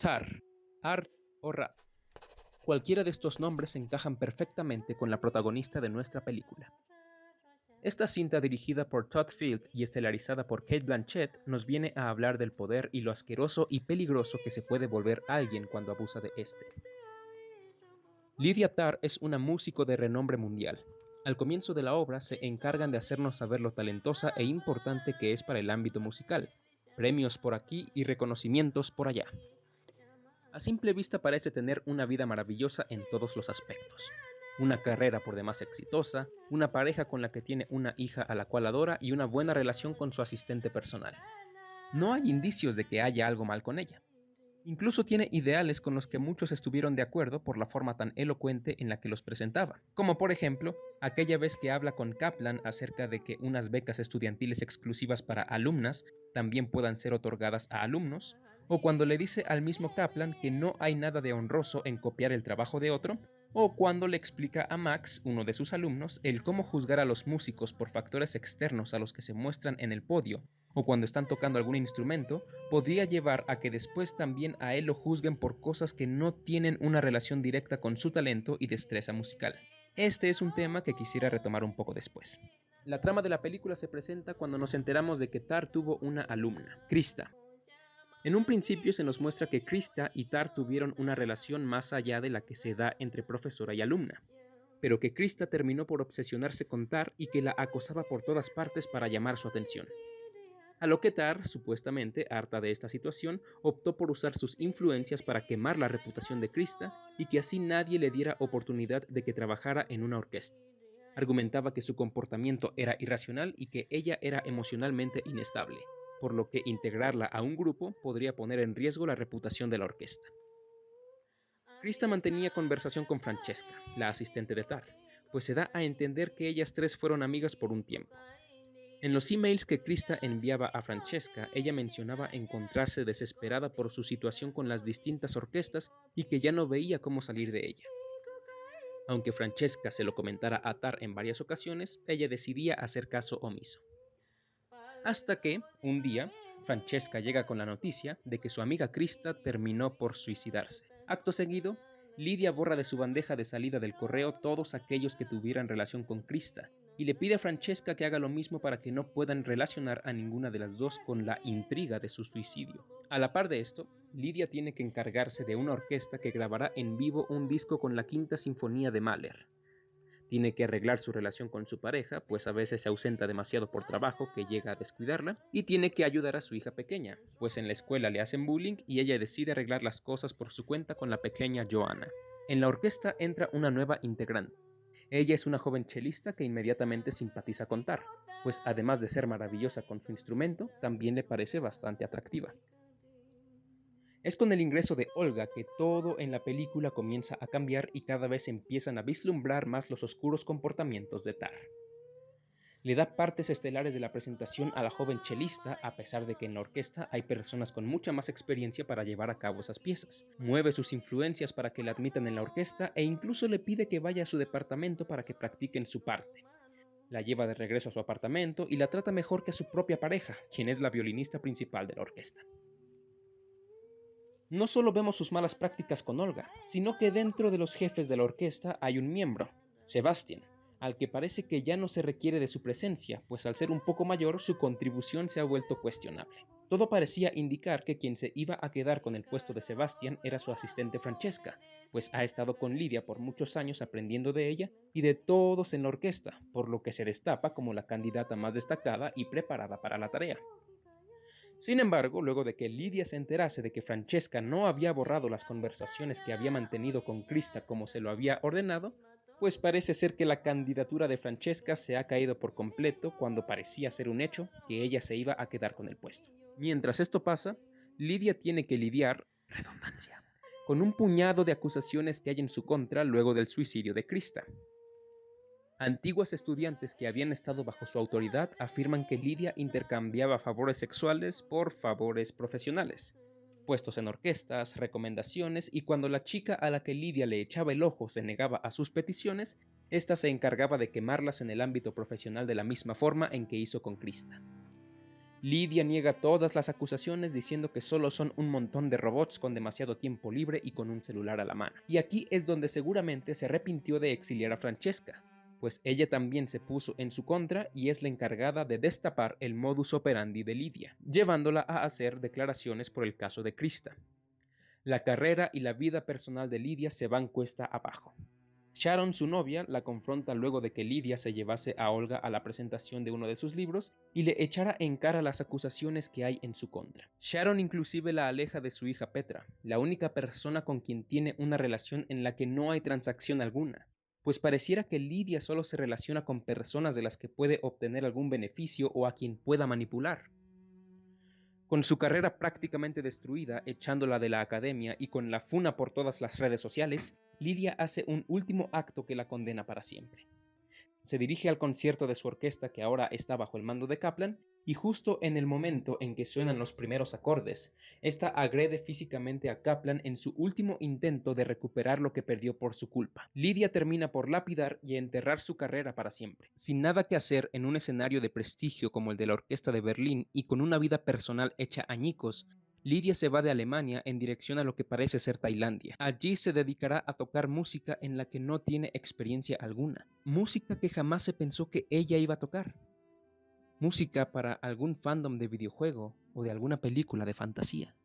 Tar, Art o Rap. Cualquiera de estos nombres encajan perfectamente con la protagonista de nuestra película. Esta cinta, dirigida por Todd Field y estelarizada por Cate Blanchett, nos viene a hablar del poder y lo asqueroso y peligroso que se puede volver alguien cuando abusa de este. Lydia Tarr es una músico de renombre mundial. Al comienzo de la obra se encargan de hacernos saber lo talentosa e importante que es para el ámbito musical, premios por aquí y reconocimientos por allá. A simple vista parece tener una vida maravillosa en todos los aspectos. Una carrera por demás exitosa, una pareja con la que tiene una hija a la cual adora y una buena relación con su asistente personal. No hay indicios de que haya algo mal con ella. Incluso tiene ideales con los que muchos estuvieron de acuerdo por la forma tan elocuente en la que los presentaba, como por ejemplo aquella vez que habla con Kaplan acerca de que unas becas estudiantiles exclusivas para alumnas también puedan ser otorgadas a alumnos, o cuando le dice al mismo Kaplan que no hay nada de honroso en copiar el trabajo de otro, o cuando le explica a Max, uno de sus alumnos, el cómo juzgar a los músicos por factores externos a los que se muestran en el podio, o cuando están tocando algún instrumento, podría llevar a que después también a él lo juzguen por cosas que no tienen una relación directa con su talento y destreza musical. Este es un tema que quisiera retomar un poco después. La trama de la película se presenta cuando nos enteramos de que Tar tuvo una alumna, Krista. En un principio se nos muestra que Krista y Tar tuvieron una relación más allá de la que se da entre profesora y alumna, pero que Krista terminó por obsesionarse con Tar y que la acosaba por todas partes para llamar su atención. A lo que Tar, supuestamente harta de esta situación, optó por usar sus influencias para quemar la reputación de Krista y que así nadie le diera oportunidad de que trabajara en una orquesta. Argumentaba que su comportamiento era irracional y que ella era emocionalmente inestable, por lo que integrarla a un grupo podría poner en riesgo la reputación de la orquesta. Krista mantenía conversación con Francesca, la asistente de Tar, pues se da a entender que ellas tres fueron amigas por un tiempo. En los emails que Krista enviaba a Francesca, ella mencionaba encontrarse desesperada por su situación con las distintas orquestas y que ya no veía cómo salir de ella. Aunque Francesca se lo comentara a Tar en varias ocasiones, ella decidía hacer caso omiso. Hasta que, un día, Francesca llega con la noticia de que su amiga Krista terminó por suicidarse. Acto seguido, Lydia borra de su bandeja de salida del correo todos aquellos que tuvieran relación con Krista y le pide a Francesca que haga lo mismo para que no puedan relacionar a ninguna de las dos con la intriga de su suicidio. A la par de esto, Lydia tiene que encargarse de una orquesta que grabará en vivo un disco con la Quinta Sinfonía de Mahler. Tiene que arreglar su relación con su pareja, pues a veces se ausenta demasiado por trabajo que llega a descuidarla, y tiene que ayudar a su hija pequeña, pues en la escuela le hacen bullying y ella decide arreglar las cosas por su cuenta con la pequeña Joanna. En la orquesta entra una nueva integrante. Ella es una joven chelista que inmediatamente simpatiza con Tar, pues además de ser maravillosa con su instrumento, también le parece bastante atractiva. Es con el ingreso de Olga que todo en la película comienza a cambiar y cada vez empiezan a vislumbrar más los oscuros comportamientos de Tar. Le da partes estelares de la presentación a la joven chelista, a pesar de que en la orquesta hay personas con mucha más experiencia para llevar a cabo esas piezas. Mueve sus influencias para que la admitan en la orquesta e incluso le pide que vaya a su departamento para que practiquen su parte. La lleva de regreso a su apartamento y la trata mejor que a su propia pareja, quien es la violinista principal de la orquesta. No solo vemos sus malas prácticas con Olga, sino que dentro de los jefes de la orquesta hay un miembro, Sebastian, al que parece que ya no se requiere de su presencia, pues al ser un poco mayor su contribución se ha vuelto cuestionable. Todo parecía indicar que quien se iba a quedar con el puesto de Sebastian era su asistente Francesca, pues ha estado con Lydia por muchos años aprendiendo de ella y de todos en la orquesta, por lo que se destapa como la candidata más destacada y preparada para la tarea. Sin embargo, luego de que Lydia se enterase de que Francesca no había borrado las conversaciones que había mantenido con Krista como se lo había ordenado, pues parece ser que la candidatura de Francesca se ha caído por completo cuando parecía ser un hecho que ella se iba a quedar con el puesto. Mientras esto pasa, Lydia tiene que lidiar, redundancia, con un puñado de acusaciones que hay en su contra luego del suicidio de Krista. Antiguas estudiantes que habían estado bajo su autoridad afirman que Lydia intercambiaba favores sexuales por favores profesionales, puestos en orquestas, recomendaciones, y cuando la chica a la que Lydia le echaba el ojo se negaba a sus peticiones, ésta se encargaba de quemarlas en el ámbito profesional de la misma forma en que hizo con Krista. Lydia niega todas las acusaciones diciendo que solo son un montón de robots con demasiado tiempo libre y con un celular a la mano. Y aquí es donde seguramente se arrepintió de exiliar a Francesca, pues ella también se puso en su contra y es la encargada de destapar el modus operandi de Lydia, llevándola a hacer declaraciones por el caso de Krista. La carrera y la vida personal de Lydia se van cuesta abajo. Sharon, su novia, la confronta luego de que Lydia se llevase a Olga a la presentación de uno de sus libros y le echara en cara las acusaciones que hay en su contra. Sharon inclusive la aleja de su hija Petra, la única persona con quien tiene una relación en la que no hay transacción alguna, pues pareciera que Lydia solo se relaciona con personas de las que puede obtener algún beneficio o a quien pueda manipular. Con su carrera prácticamente destruida, echándola de la academia y con la funa por todas las redes sociales, Lydia hace un último acto que la condena para siempre. Se dirige al concierto de su orquesta que ahora está bajo el mando de Kaplan, y justo en el momento en que suenan los primeros acordes, esta agrede físicamente a Kaplan en su último intento de recuperar lo que perdió por su culpa. Lydia termina por lapidar y enterrar su carrera para siempre. Sin nada que hacer en un escenario de prestigio como el de la Orquesta de Berlín y con una vida personal hecha añicos, Lydia se va de Alemania en dirección a lo que parece ser Tailandia. Allí se dedicará a tocar música en la que no tiene experiencia alguna, música que jamás se pensó que ella iba a tocar, música para algún fandom de videojuego o de alguna película de fantasía.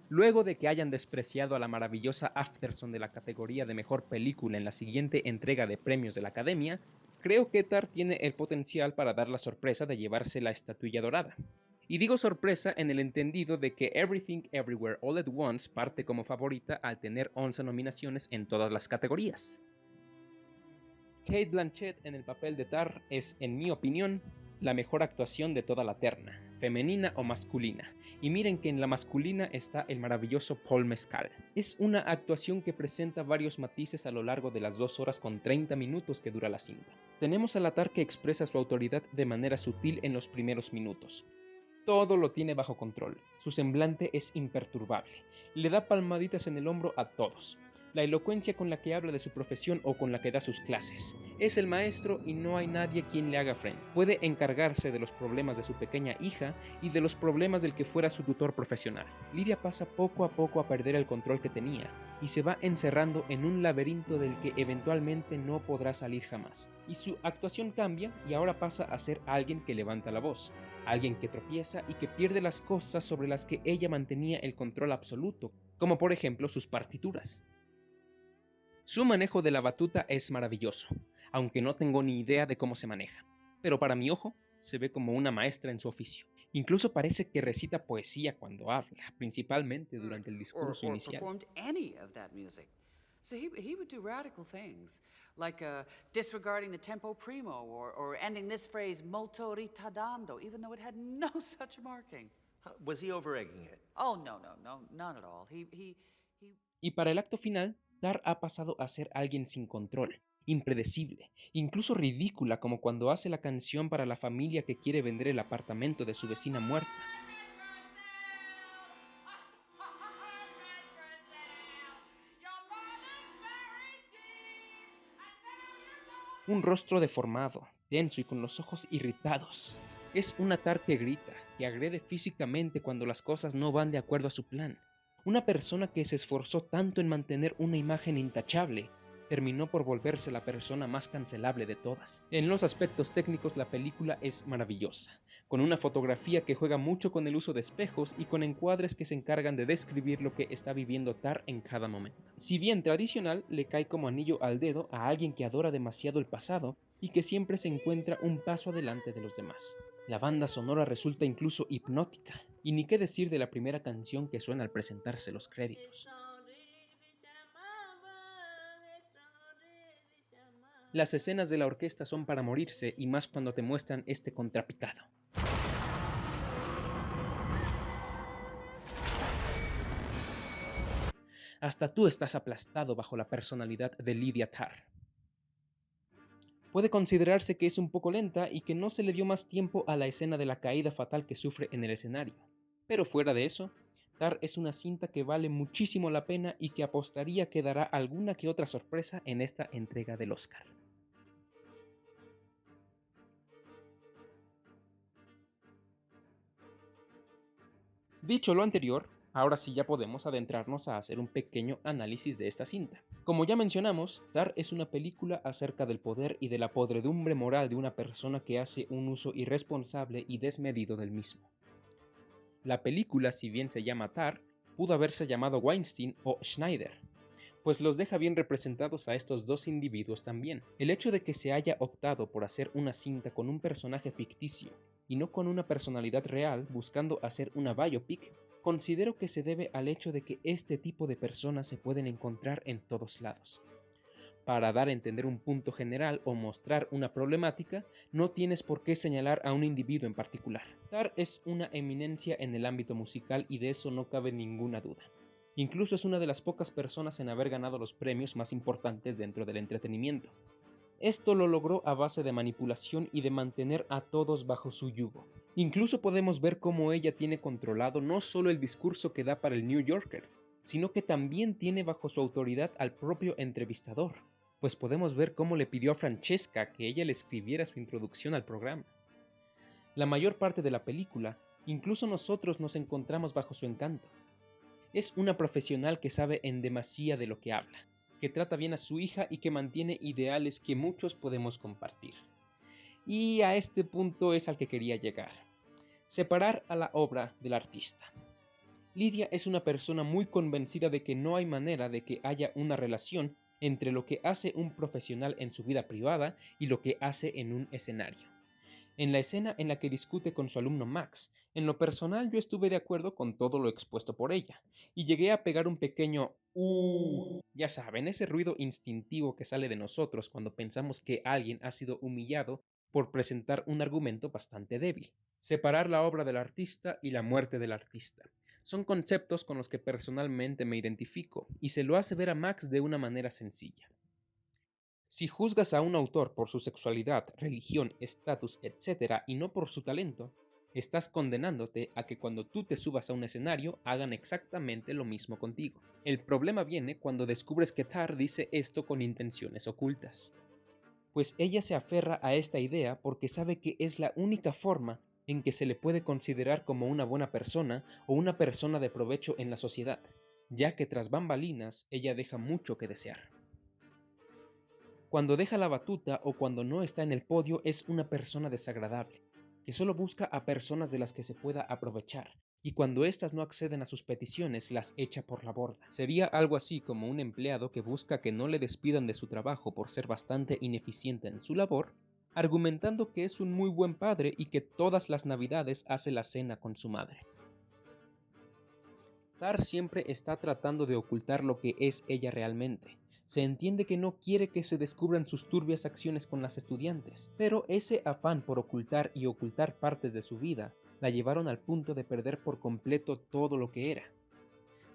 Luego de que hayan despreciado a la maravillosa Afterson de la categoría de mejor película en la siguiente entrega de premios de la Academia, creo que Tar tiene el potencial para dar la sorpresa de llevarse la estatuilla dorada. Y digo sorpresa en el entendido de que Everything Everywhere All at Once parte como favorita al tener 11 nominaciones en todas las categorías. Cate Blanchett en el papel de Tar es, en mi opinión, la mejor actuación de toda la terna, femenina o masculina, y miren que en la masculina está el maravilloso Paul Mescal. Es una actuación que presenta varios matices a lo largo de las 2 horas con 30 minutos que dura la cinta. Tenemos a la Tar que expresa su autoridad de manera sutil en los primeros minutos. Todo lo tiene bajo control, su semblante es imperturbable, le da palmaditas en el hombro a todos. La elocuencia con la que habla de su profesión o con la que da sus clases. Es el maestro y no hay nadie quien le haga frente. Puede encargarse de los problemas de su pequeña hija y de los problemas del que fuera su tutor profesional. Lydia pasa poco a poco a perder el control que tenía y se va encerrando en un laberinto del que eventualmente no podrá salir jamás. Y su actuación cambia y ahora pasa a ser alguien que levanta la voz, alguien que tropieza y que pierde las cosas sobre las que ella mantenía el control absoluto, como por ejemplo sus partituras. Su manejo de la batuta es maravilloso, aunque no tengo ni idea de cómo se maneja, pero para mi ojo se ve como una maestra en su oficio. Incluso parece que recita poesía cuando habla, principalmente durante el discurso inicial. So he would do radical things, like disregarding the tempo primo or ending this phrase molto ritardando, even though it had no such marking. Was he over-egging it? Oh, no, not at all. Y para el acto final, Tar ha pasado a ser alguien sin control, impredecible, incluso ridícula, como cuando hace la canción para la familia que quiere vender el apartamento de su vecina muerta. Un rostro deformado, tenso y con los ojos irritados. Es una Tar que grita, que agrede físicamente cuando las cosas no van de acuerdo a su plan. Una persona que se esforzó tanto en mantener una imagen intachable, terminó por volverse la persona más cancelable de todas. En los aspectos técnicos la película es maravillosa, con una fotografía que juega mucho con el uso de espejos y con encuadres que se encargan de describir lo que está viviendo Tar en cada momento. Si bien tradicional, le cae como anillo al dedo a alguien que adora demasiado el pasado y que siempre se encuentra un paso adelante de los demás. La banda sonora resulta incluso hipnótica, y ni qué decir de la primera canción que suena al presentarse los créditos. Las escenas de la orquesta son para morirse, y más cuando te muestran este contrapicado. Hasta tú estás aplastado bajo la personalidad de Lydia Tar. Puede considerarse que es un poco lenta y que no se le dio más tiempo a la escena de la caída fatal que sufre en el escenario. Pero fuera de eso, Tar es una cinta que vale muchísimo la pena y que apostaría que dará alguna que otra sorpresa en esta entrega del Oscar. Dicho lo anterior, ahora sí ya podemos adentrarnos a hacer un pequeño análisis de esta cinta. Como ya mencionamos, Tar es una película acerca del poder y de la podredumbre moral de una persona que hace un uso irresponsable y desmedido del mismo. La película, si bien se llama Tar, pudo haberse llamado Weinstein o Schneider, pues los deja bien representados a estos dos individuos también. El hecho de que se haya optado por hacer una cinta con un personaje ficticio y no con una personalidad real buscando hacer una biopic, considero que se debe al hecho de que este tipo de personas se pueden encontrar en todos lados. Para dar a entender un punto general o mostrar una problemática, no tienes por qué señalar a un individuo en particular. Tar es una eminencia en el ámbito musical y de eso no cabe ninguna duda. Incluso es una de las pocas personas en haber ganado los premios más importantes dentro del entretenimiento. Esto lo logró a base de manipulación y de mantener a todos bajo su yugo. Incluso podemos ver cómo ella tiene controlado no solo el discurso que da para el New Yorker, sino que también tiene bajo su autoridad al propio entrevistador, pues podemos ver cómo le pidió a Francesca que ella le escribiera su introducción al programa. La mayor parte de la película, incluso nosotros nos encontramos bajo su encanto. Es una profesional que sabe en demasía de lo que habla, que trata bien a su hija y que mantiene ideales que muchos podemos compartir. Y a este punto es al que quería llegar. Separar a la obra del artista. Lidia es una persona muy convencida de que no hay manera de que haya una relación entre lo que hace un profesional en su vida privada y lo que hace en un escenario. En la escena en la que discute con su alumno Max, en lo personal yo estuve de acuerdo con todo lo expuesto por ella, y llegué a pegar un pequeño ya saben, ese ruido instintivo que sale de nosotros cuando pensamos que alguien ha sido humillado por presentar un argumento bastante débil. Separar la obra del artista y la muerte del artista. Son conceptos con los que personalmente me identifico, y se lo hace ver a Max de una manera sencilla. Si juzgas a un autor por su sexualidad, religión, estatus, etc., y no por su talento, estás condenándote a que cuando tú te subas a un escenario hagan exactamente lo mismo contigo. El problema viene cuando descubres que Tar dice esto con intenciones ocultas. Pues ella se aferra a esta idea porque sabe que es la única forma en que se le puede considerar como una buena persona o una persona de provecho en la sociedad, ya que tras bambalinas ella deja mucho que desear. Cuando deja la batuta o cuando no está en el podio es una persona desagradable, que solo busca a personas de las que se pueda aprovechar, y cuando éstas no acceden a sus peticiones las echa por la borda. Sería algo así como un empleado que busca que no le despidan de su trabajo por ser bastante ineficiente en su labor, argumentando que es un muy buen padre y que todas las navidades hace la cena con su madre. Tar siempre está tratando de ocultar lo que es ella realmente. Se entiende que no quiere que se descubran sus turbias acciones con las estudiantes, pero ese afán por ocultar y ocultar partes de su vida la llevaron al punto de perder por completo todo lo que era.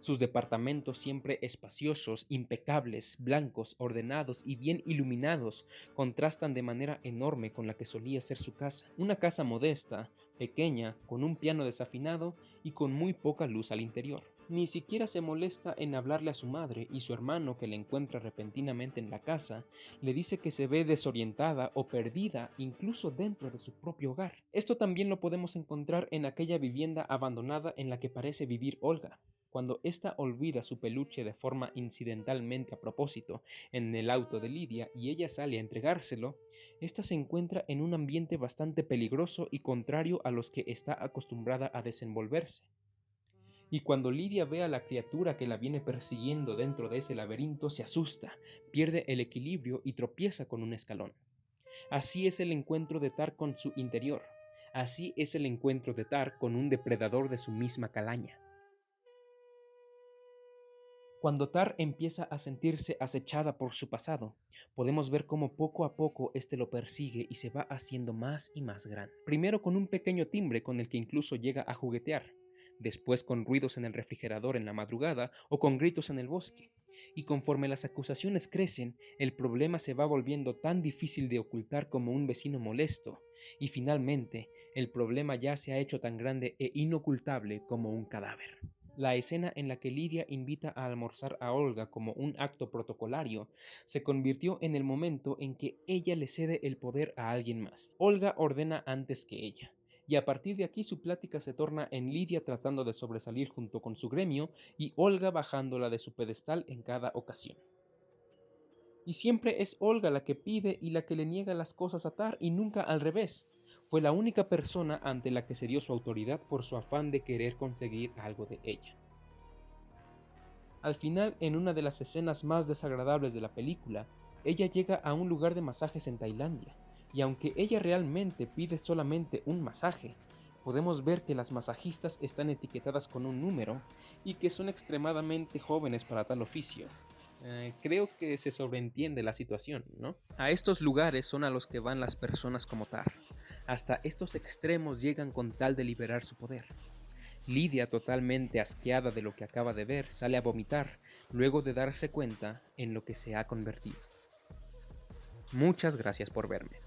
Sus departamentos siempre espaciosos, impecables, blancos, ordenados y bien iluminados contrastan de manera enorme con la que solía ser su casa. Una casa modesta, pequeña, con un piano desafinado y con muy poca luz al interior. Ni siquiera se molesta en hablarle a su madre, y su hermano, que la encuentra repentinamente en la casa, le dice que se ve desorientada o perdida incluso dentro de su propio hogar. Esto también lo podemos encontrar en aquella vivienda abandonada en la que parece vivir Olga. Cuando ésta olvida su peluche de forma incidentalmente a propósito en el auto de Lidia y ella sale a entregárselo, ésta se encuentra en un ambiente bastante peligroso y contrario a los que está acostumbrada a desenvolverse. Y cuando Lidia ve a la criatura que la viene persiguiendo dentro de ese laberinto, se asusta, pierde el equilibrio y tropieza con un escalón. Así es el encuentro de Tar con su interior. Así es el encuentro de Tar con un depredador de su misma calaña. Cuando Tar empieza a sentirse acechada por su pasado, podemos ver cómo poco a poco este lo persigue y se va haciendo más y más grande. Primero con un pequeño timbre con el que incluso llega a juguetear, después con ruidos en el refrigerador en la madrugada o con gritos en el bosque. Y conforme las acusaciones crecen, el problema se va volviendo tan difícil de ocultar como un vecino molesto, y finalmente el problema ya se ha hecho tan grande e inocultable como un cadáver. La escena en la que Lidia invita a almorzar a Olga como un acto protocolario se convirtió en el momento en que ella le cede el poder a alguien más. Olga ordena antes que ella, y a partir de aquí su plática se torna en Lidia tratando de sobresalir junto con su gremio y Olga bajándola de su pedestal en cada ocasión. Y siempre es Olga la que pide y la que le niega las cosas a Tar y nunca al revés. Fue la única persona ante la que se dio su autoridad por su afán de querer conseguir algo de ella. Al final, en una de las escenas más desagradables de la película, ella llega a un lugar de masajes en Tailandia, y aunque ella realmente pide solamente un masaje, podemos ver que las masajistas están etiquetadas con un número y que son extremadamente jóvenes para tal oficio. Creo que se sobreentiende la situación, ¿no? A estos lugares son a los que van las personas como Tar. Hasta estos extremos llegan con tal de liberar su poder. Lidia, totalmente asqueada de lo que acaba de ver, sale a vomitar, luego de darse cuenta en lo que se ha convertido. Muchas gracias por verme.